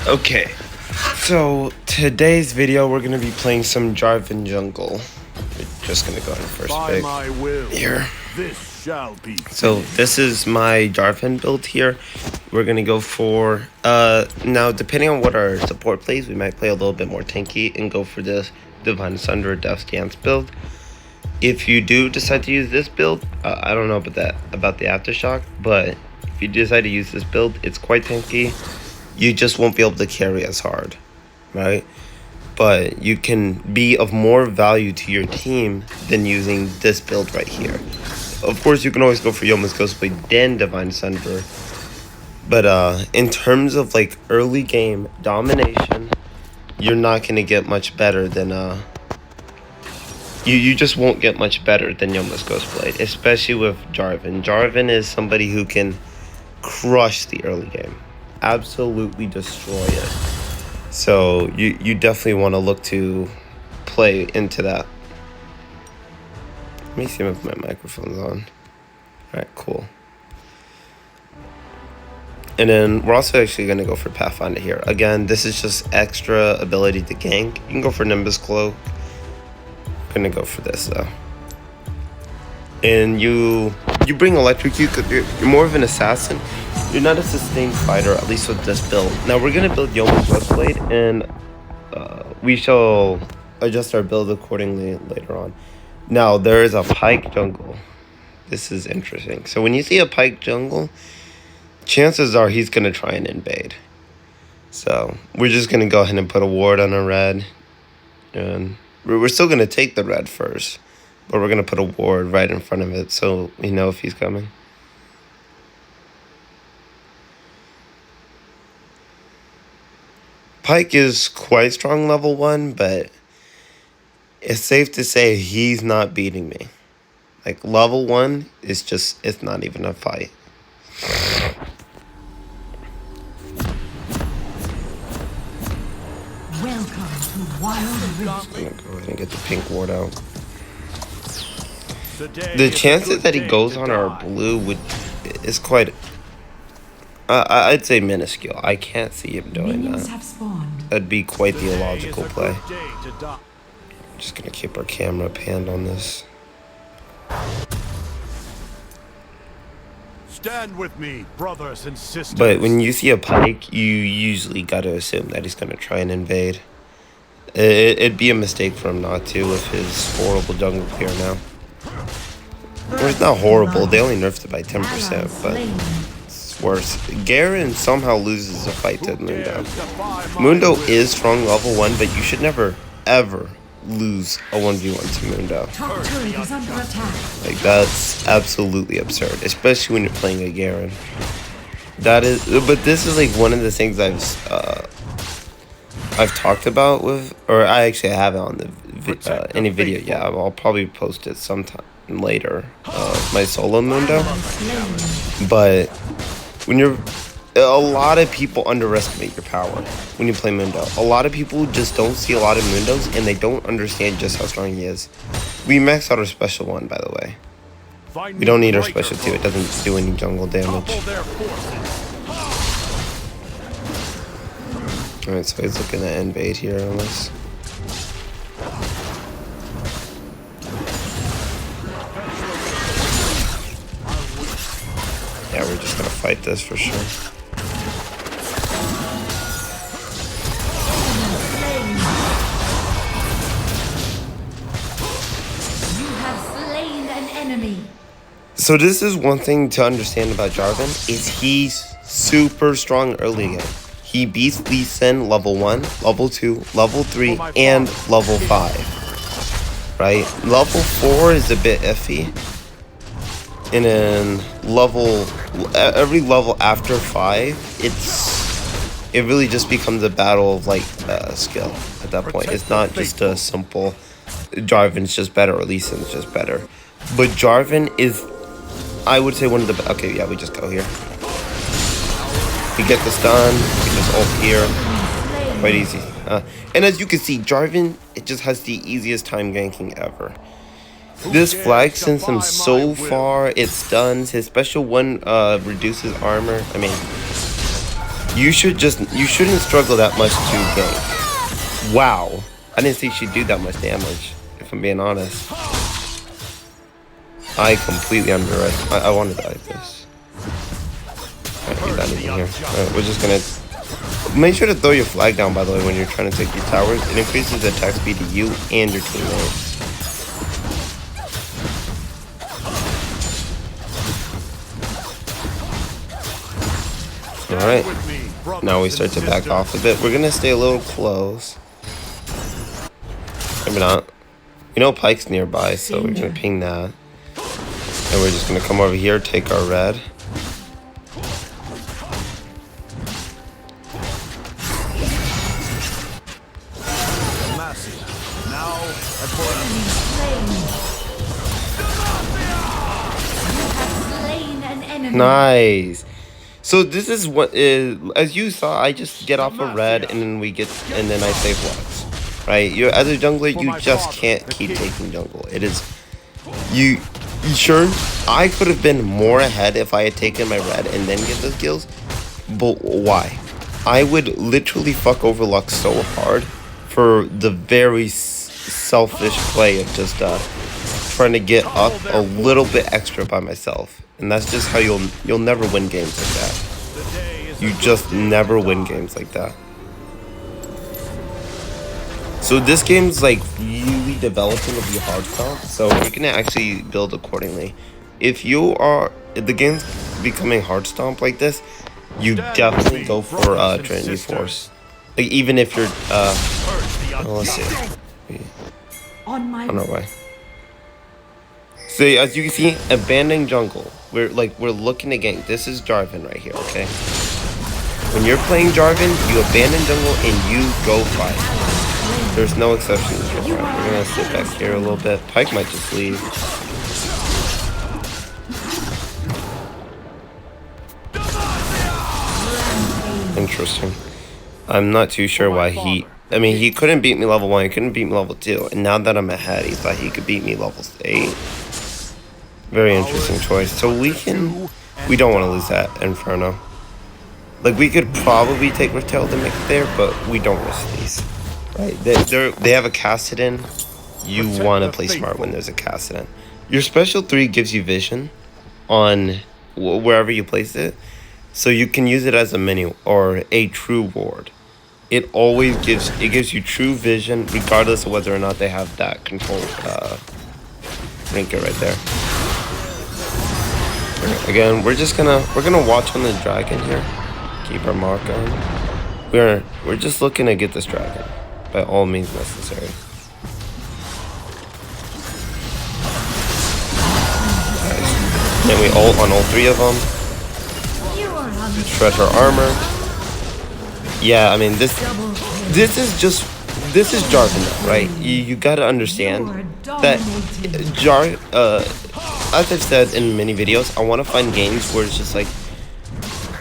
Okay, so today's video we're gonna be playing some Jarvan Jungle. We're just gonna go in first By pick my will, here. this shall be So this is my Jarvan build here. We're gonna go for now depending on what our support plays, we might play a little bit more tanky and go for this Divine Sunder Death Dance build. If you do decide to use this build, I don't know about the aftershock, but if you decide to use this build, it's quite tanky. You just won't be able to carry as hard, right? But you can be of more value to your team than using this build right here. Of course, you can always go for Yoma's Ghostblade, then Divine Sunder. But in terms of like early game domination, you're not gonna get much better than you just won't get much better than Yoma's Ghostblade, especially with Jarvan. Jarvan is somebody who can crush the early game, absolutely destroy it. So you definitely want to look to play into that. Let me see if my microphone's on. Alright, cool. And then we're also actually going to go for Pathfinder here. Again, this is just extra ability to gank. You can go for Nimbus Cloak. I'm going to go for this though. And you bring Electrocute because you're more of an assassin. You're not a sustained fighter, at least with this build. Now we're going to build Yoma's Ghostblade, and we shall adjust our build accordingly later on. Now there is a Pyke jungle. This is interesting. So when you see a Pyke jungle, chances are he's going to try and invade. So we're just going to go ahead and put a ward on a red. And we're still going to take the red first, but we're going to put a ward right in front of it so we know if he's coming. Pyke is quite strong level 1, but it's safe to say he's not beating me. Like, level 1 is just, it's not even a fight. Welcome to Wild Rift. I'm gonna go ahead and get the pink ward out. today. The is a chances good that he day goes to on our die. blue is quite, I'd say minuscule. I can't see him doing Minions that. have spawned. That'd be quite the Today is illogical a play. good day to die. Just gonna keep our camera panned on this. Stand with me, brothers and sisters. But when you see a Pyke, you usually gotta assume that he's gonna try and invade. It'd be a mistake for him not to with his horrible jungle clear now. Well, it's not horrible, they only nerfed it by 10%, but it's worse. Garen somehow loses a fight to Mundo. Mundo is strong level 1, but you should never, ever lose a 1v1 to Mundo. Top turret is under attack. Like, that's absolutely absurd, especially when you're playing a Garen. That is, but this is like one of the things I've talked about with, or I actually have it on the any video. Yeah, I'll probably post it sometime later. My solo Mundo, but when you're, a lot of people underestimate your power when you play Mundo. A lot of people just don't see a lot of Mundos, and they don't understand just how strong he is. We maxed out our special 1, by the way. We don't need our special 2. It doesn't do any jungle damage. Alright, so he's looking to invade here on us. Yeah, we're just gonna fight this for sure. You have slain an enemy. So this is one thing to understand about Jarvan, is he's super strong early game. He beats Lee Sin level 1, level 2, level 3, and level 5. Right? Level 4 is a bit iffy. And then every level after 5, it really just becomes a battle of like skill at that point. It's not just a simple Jarvan's just better or Lee Sin's just better. But Jarvan is, I would say, one of the, okay, yeah, we just go here. We get the stun, we just ult here, quite easy. And as you can see, Jarvan, it just has the easiest time ganking ever. This flag sends him so far, it stuns. His special 1 reduces armor. I mean, you shouldn't struggle that much to gank. Wow. I didn't think she'd do that much damage, if I'm being honest. I completely underestimated. I want to die like this. I can't get that even here. Alright, we're just gonna make sure to throw your flag down, by the way, when you're trying to take your towers. It increases the attack speed to you and your teammates. Alright, now we start to back off a bit. We're gonna stay a little close. Maybe not. You know Pike's nearby, so we're gonna ping that. And we're just gonna come over here, take our red. Nice. So this is what is, as you saw, I just get off a red and then I save blocks. Right? You're as a jungler, you just can't keep taking jungle. It is you sure I could have been more ahead if I had taken my red and then get those kills. But why? I would literally fuck over luck so hard for the very selfish play of just trying to get up a little bit extra by myself. And that's just how you'll never win games like that. You just never win games like that. So this game's like really developing to be hard comp, so we're gonna actually build accordingly. If the game's becoming hard stomp like this, you definitely go for Trinity Force. Like even if you're let's see. I don't know why. So as you can see, abandoning jungle. We're looking to gank. This is Jarvan right here, okay? When you're playing Jarvan, you abandon jungle and you go fight. There's no exceptions here. Right? We're gonna sit back here a little bit. Pike might just leave. Interesting. I'm not too sure why he couldn't beat me level 1, he couldn't beat me level 2, and now that I'm ahead, he thought he could beat me level 8. Very interesting choice. So we don't want to lose that Inferno. Like, we could probably take Retail to make it there, but we don't risk these. Right? They have a Cassidon. You want to play smart when there's a Cassidon. Your special 3 gives you vision on wherever you place it. So you can use it as a mini or a true ward. It always gives you true vision regardless of whether or not they have that control trinket right there. Again, we're gonna watch on the dragon here. Keep our mark on. We're just looking to get this dragon by all means necessary. Nice. And we ult on all 3 of them. Shred her armor. Yeah, I mean this is Jarvan, right? You gotta understand that as I've said in many videos, I want to find games where it's just like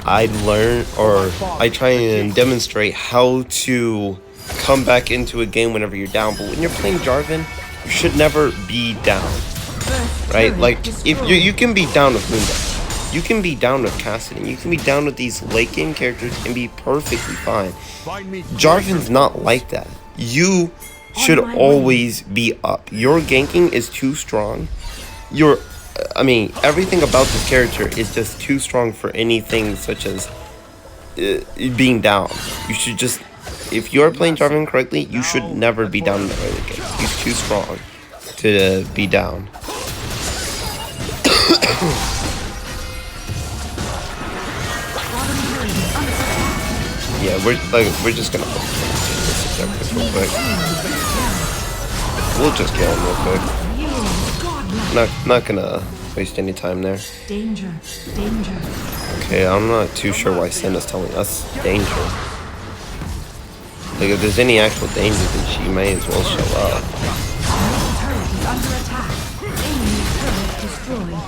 I learn or I try and demonstrate how to come back into a game whenever you're down. But when you're playing Jarvan, you should never be down, right? Like if you can be down with Moonlight, you can be down with Cassidon, you can be down with these late game characters and be perfectly fine. Jarvan's not like that. You should always be up. Your ganking is too strong. Everything about this character is just too strong for anything such as being down. You should just, if you're playing Jarvan correctly, you should never be down in the early game. He's too strong to be down. Yeah, we're just gonna this real quick. We'll just kill him real quick. Not gonna waste any time there. Danger. Okay, I'm not too sure why Sin is telling us danger. Like if there's any actual danger, then she may as well show up. Turret is under attack. Enemy turret destroyed.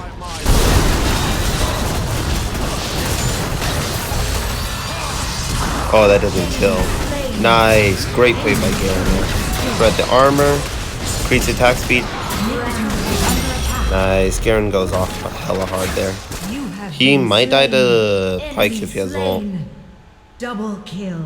Oh, that doesn't kill. Nice, great play by Garen. Spread the armor, increase attack speed. Nice, Garen goes off hella hard there. He might die to Pike if he has ult. Double kill.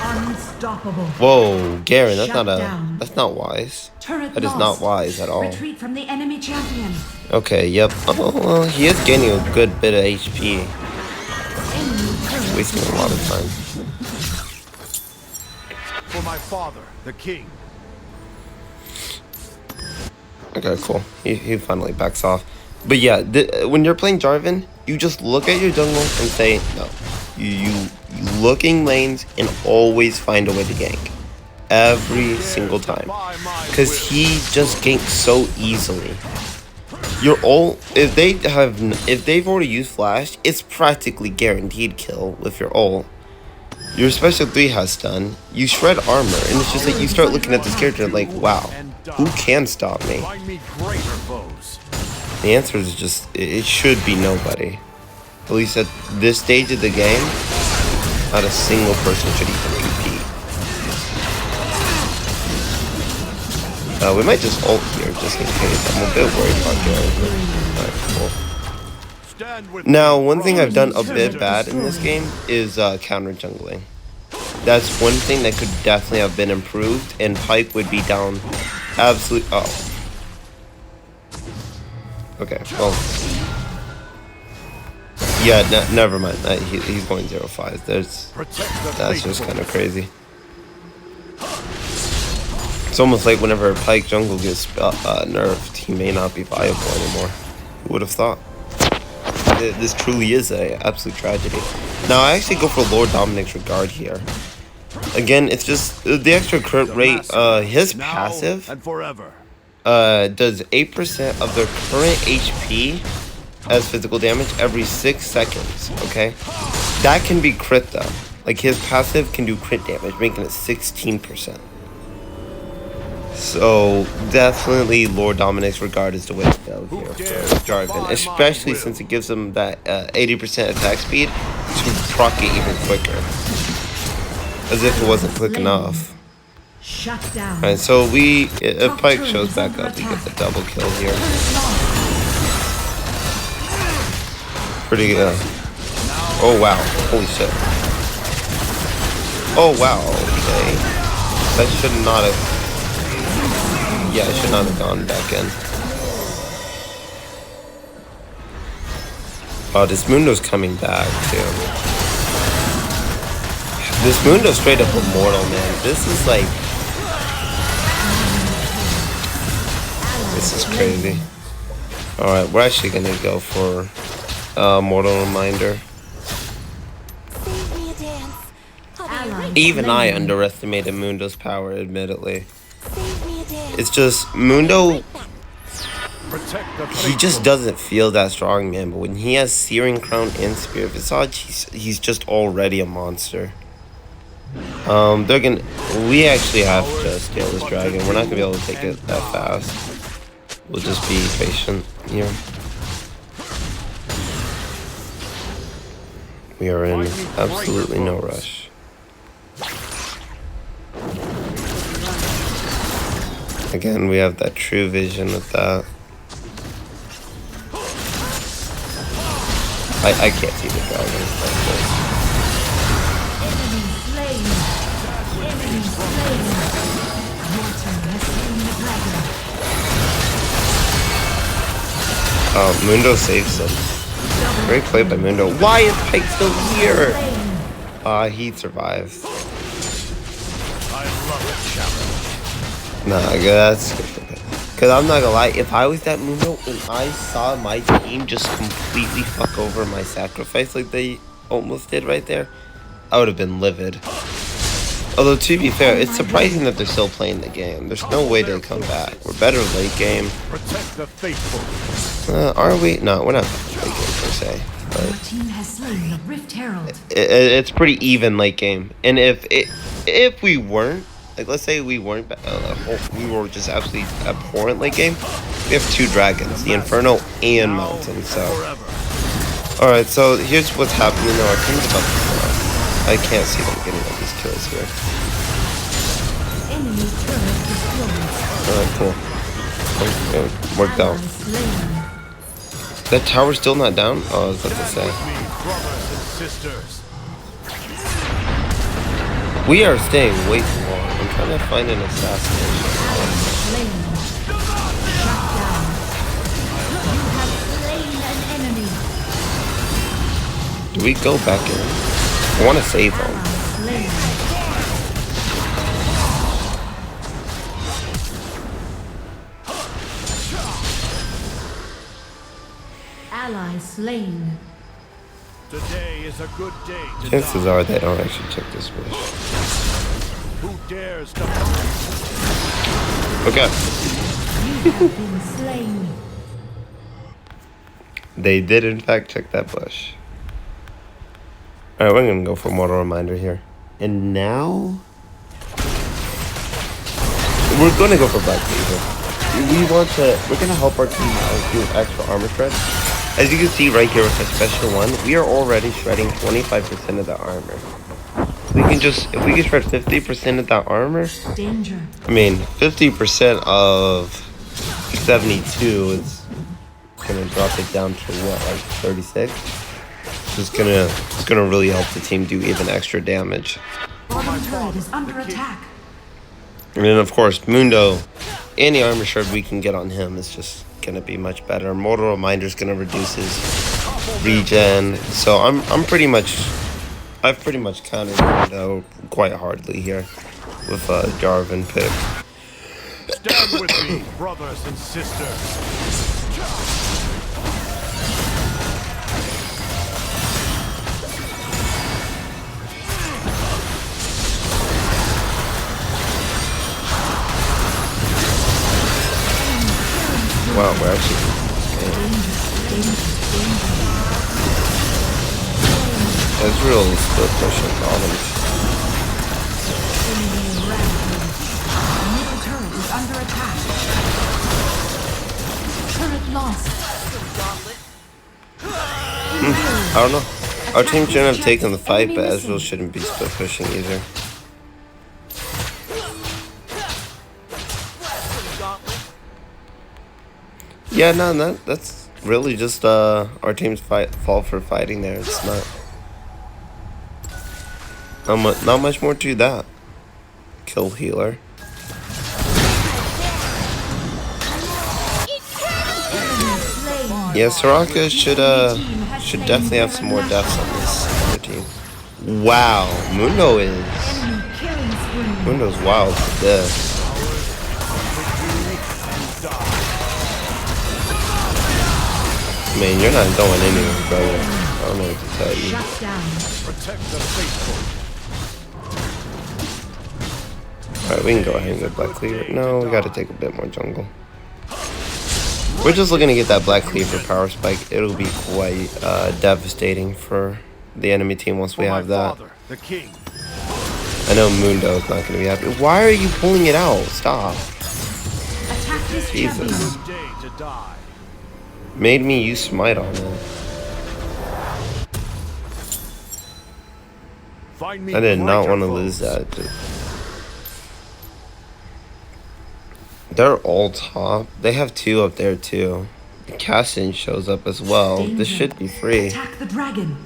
Unstoppable. Whoa, Garen, Shut down. that's not wise. Turret That is lost. not wise at all. Retreat from the enemy champion. Okay, yep. Oh, well, he is gaining a good bit of HP. Enemy turret Wasting a lot of time. For my father, the king. Okay, cool. He finally backs off. But yeah, when you're playing Jarvan, you just look at your jungle and say, no. You looking lanes and always find a way to gank. Every single time. Because he just ganks so easily. Your ult, if they've already used flash, it's practically guaranteed kill with your ult. Your special 3 has stun, you shred armor, and it's just like you start looking at this character like, wow, who can stop me? Find me greater foes. The answer is just, it should be nobody. At least at this stage of the game, not a single person should even compete. We might just ult here just in case. I'm a bit worried about Garen. Alright, cool. Stand with Now, me, one thing I've done a brothers bit and bad in this game is counter jungling. That's one thing that could definitely have been improved, and Pyke would be down absolutely. Oh. Okay, well. Yeah, never mind. He's going 0-5. That's just kind of crazy. It's almost like whenever Pyke jungle gets nerfed, he may not be viable anymore. Who would have thought? This truly is an absolute tragedy. Now, I actually go for Lord Dominic's Regard here. Again, it's just the extra crit rate. His passive and forever. Does 8% of their current HP as physical damage every 6 seconds. Okay, that can be crit though. Like his passive can do crit damage, making it 16%. So definitely Lord Dominic's Regard is the way to go here for Jarvan, especially since it gives him that 80% attack speed to proc it even quicker. As if it wasn't quick enough. Shut down. Alright, so if Pyke shows back up, we get the double kill here. Pretty good. Oh wow, holy shit. Oh wow, okay. That should not have. Yeah, I should not have gone back in. Oh, this Mundo's coming back too. This Mundo's straight up immortal, man. This is like... This is crazy. Alright, we're actually gonna go for Mortal Reminder. Even I underestimated Mundo's power, admittedly. It's just, Mundo, he just doesn't feel that strong, man. But when he has Searing Crown and Spear Visage, he's just already a monster. We actually have to steal this dragon. We're not gonna be able to take it that fast. We'll just be patient here. We are in absolutely no rush. Again, we have that true vision with that. I can't see the dragon like this. Enemy slain. Enemy slain. Your team has slain the dragon. Oh, Mundo saves him. Great play by Mundo. Why is Pyke still here? He survives. I love it, challenge. Nah, that's good. Because I'm not gonna lie, if I was that Mundo and I saw my team just completely fuck over my sacrifice like they almost did right there, I would have been livid. Although, to be fair, it's surprising that they're still playing the game. There's no way they'll come back. We're better late game. Protect the faithful. Are we? No, we're not late game per se. Your team has slain the Rift Herald. It's pretty even late game. And if we weren't, like, let's say we weren't, we were just absolutely abhorrent late game. We have 2 dragons, the Inferno and Mountain. So, all right. So here's what's happening. Now our team's about to kill us. I can't see them getting all these kills here. Enemy turret destroyed. All right, cool. Okay, worked out. That tower's still not down. Oh, I was about to say. Brothers and sisters. We are staying way too long. I'm trying to find an assassination. Slain. Shut down. You have slain an enemy. Do we go back in? I want to save them. Slain. Ally slain. Today is a good day to Chances die. are they don't actually check this bush. Who dares to Okay. You have been slain. They did in fact check that bush. Alright, we're gonna go for Mortal Reminder here. And now we're gonna go for Black Cleaver. We're gonna help our team out do extra armor shred. As you can see right here with the special one, we are already shredding 25% of the armor. If we can shred 50% of that armor, Danger. I mean 50% of 72 is gonna drop it down to what, like 36? It's gonna really help the team do even extra damage. Bottom turret is under attack. And then of course Mundo, any armor shred we can get on him is just gonna be much better. Mortal Reminder is gonna reduce his regen. So I've pretty much countered Mundo quite hardly here with Jarvan pick. stand with me, brothers and sisters? Wow, we're actually Ezreal still pushing bottom. Middle turret is under attack. Turret lost. I don't know. Our team shouldn't have taken the fight, but Ezreal shouldn't be split pushing either. Yeah, no, that's really just our team's fault for fighting there. It's not much more to that. Kill healer. Yeah, Soraka should definitely have some more deaths on this other team. Wow, Mundo's wild for this. Man, you're not going anywhere, brother. I don't know what to tell you. Shut down. Protect the faithful. Alright, we can go ahead and get Black Cleaver. No, we gotta take a bit more jungle. We're just looking to get that Black Cleaver power spike. It'll be quite devastating for the enemy team once we have that. Father, the king. I know Mundo's not gonna be happy. Why are you pulling it out? Stop. Attack this Jesus. champion. Good day to die. Made me use smite on it. Find me I did not brighter want to foes. lose that. Dude. They're all top. They have two up there too. Cassin shows up as well. This Danger. should be free. Attack the dragon.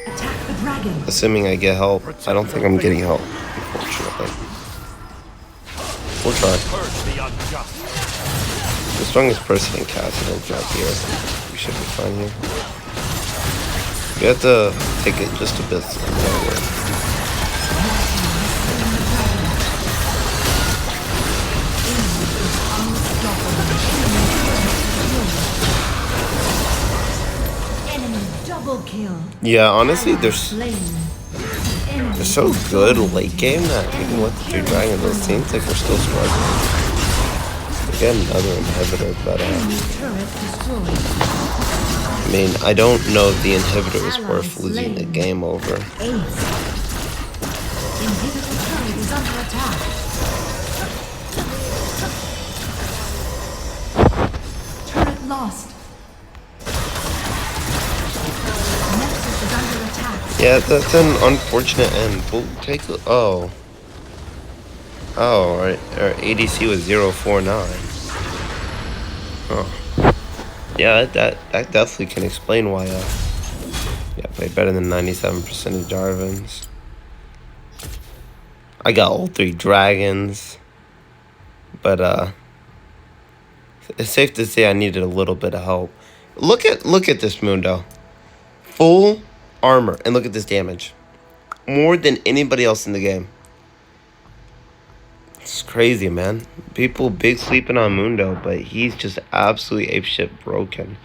Attack the dragon. Assuming I get help. I don't think I'm getting help, unfortunately. We'll try. Purge the unjust. The strongest person in Cassin will drop here. We should be fine here. We have to take it just a bit slower. Enemy double kill. Yeah, honestly, they're Slain. Enemy so good late game that even with the 2 dragons, it seems like we're still struggling. Again, another inhibitor, but turret destroyed. I mean, I don't know if the inhibitor is worth losing the game over. Ace. Inhibitor turret is under attack. Turret lost. Nexus is under attack. Yeah, that's an unfortunate end. We'll take a, oh, our ADC was 049. Oh. Yeah, that definitely can explain why I played better than 97% of Jarvan's. I got all 3 dragons. But it's safe to say I needed a little bit of help. Look at this Mundo. Full armor. And look at this damage. More than anybody else in the game. It's crazy, man. People big sleeping on Mundo, but he's just absolutely apeshit broken.